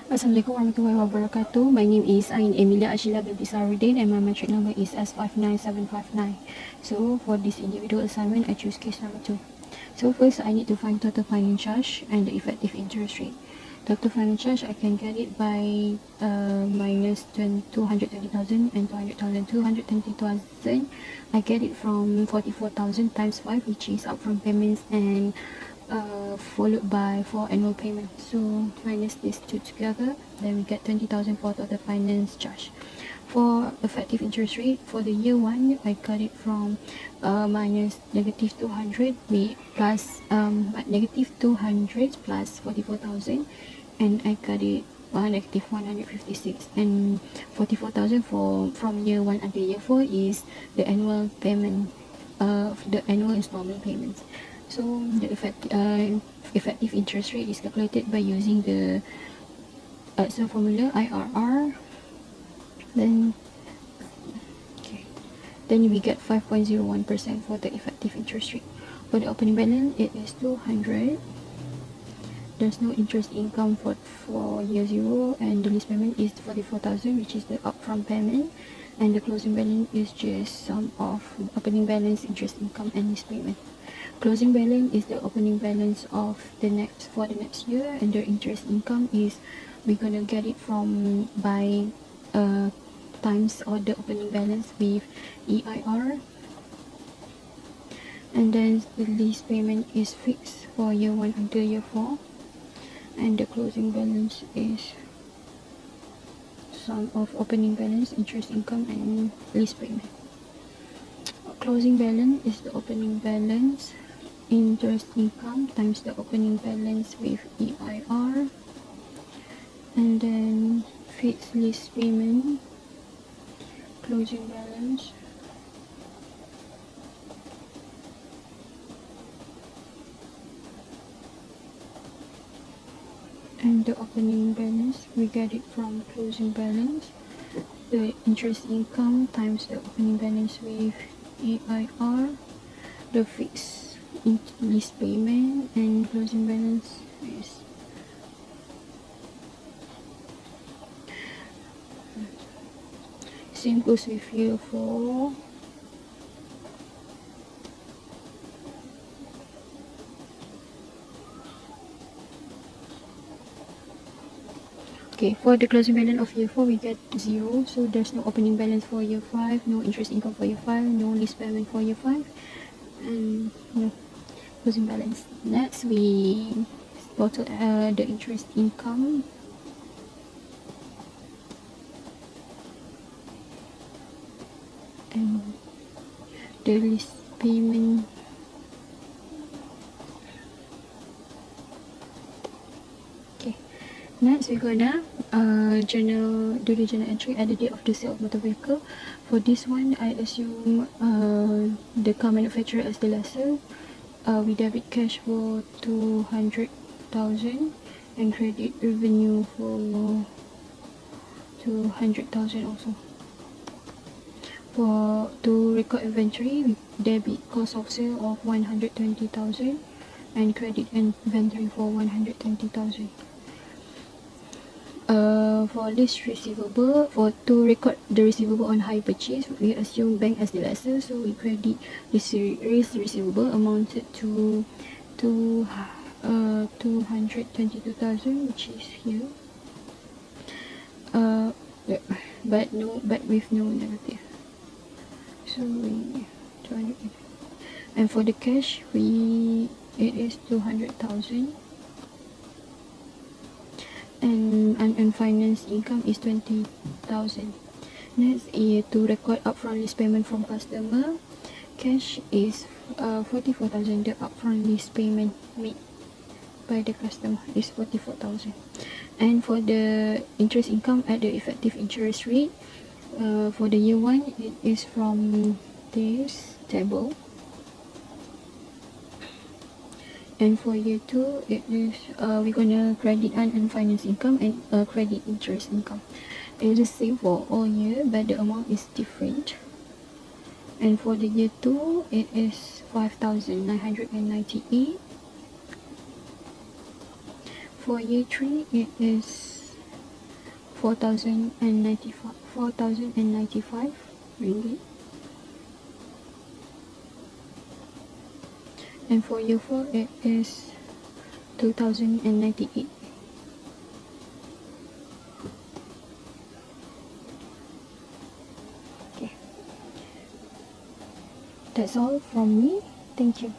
Assalamualaikum warahmatullahi wabarakatuh. My name is Ain Emilia Ashila binti Sarudin and my metric number is S59759. So for this individual assignment, I choose case number 2. So first, I need to find total finance charge and the effective interest rate. Total finance charge, I can get it by minus 220,000 and 200,000. 220,000, I get it from 44,000 times 5, which is upfront payments and followed by 4 annual payments. So minus these two together, then we get 20,000 for total finance charge. For effective interest rate for the year 1, I got it from minus negative 200 plus negative 200 plus 44,000, and I got it negative 156, and 44,000 from year 1 until year 4 is the annual payment, the annual installment payments. So the effective interest rate is calculated by using the Excel formula IRR. Then we get 5.01% for the effective interest rate. For the opening balance, it is 200. There's no interest income for year 0, and the lease payment is 44,000, which is the upfront payment, and the closing balance is just sum of opening balance, interest income, and lease payment. Closing balance is the opening balance of the next year, and the interest income is we're gonna get it from by times or the opening balance with EIR, and then the lease payment is fixed for year 1 until year 4, and the closing balance is sum of opening balance, interest income, and lease payment. Closing balance is the opening balance, interest income times the opening balance with EIR, and then fixed lease payment, closing balance, and the opening balance we get it from closing balance, the interest income times the opening balance with EIR, the fixed lease payment, and closing balance is same goes with year 4. Okay, for the closing balance of year 4, we get 0, so there's no opening balance for year 5, no interest income for year 5, no lease payment for year 5, and no closing balance. Next, we total the interest income, and the lease payment. Okay, next we're gonna do the journal entry at the date of the sale of motor vehicle. For this one, I assume the car manufacturer as the lessor. We debit cash for 200,000 and credit revenue for 200,000 also. To record inventory, we debit cost of sale of 120,000 and credit inventory for 120,000. For lease receivable, to record the receivable on hire purchase, we assume bank as the lessor, so we credit this lease receivable amounted to 222,000, which is here. But with no negative. So we 200, and for the cash, it is 200,000. And unfinanced income is 20,000. Next is to record upfront lease payment from customer. Cash is 44,000. The upfront lease payment made by the customer is 44,000. And for the interest income at the effective interest rate, for the year 1, it is from this table. And for year 2, it is we're gonna credit unfinanced income and credit interest income. It is the same for all year, but the amount is different. And for the year 2, it is 5,998. For year 3, it is 4,095 ringgit. And for year 4 it is 2,098. Okay, that's all from me. Thank you.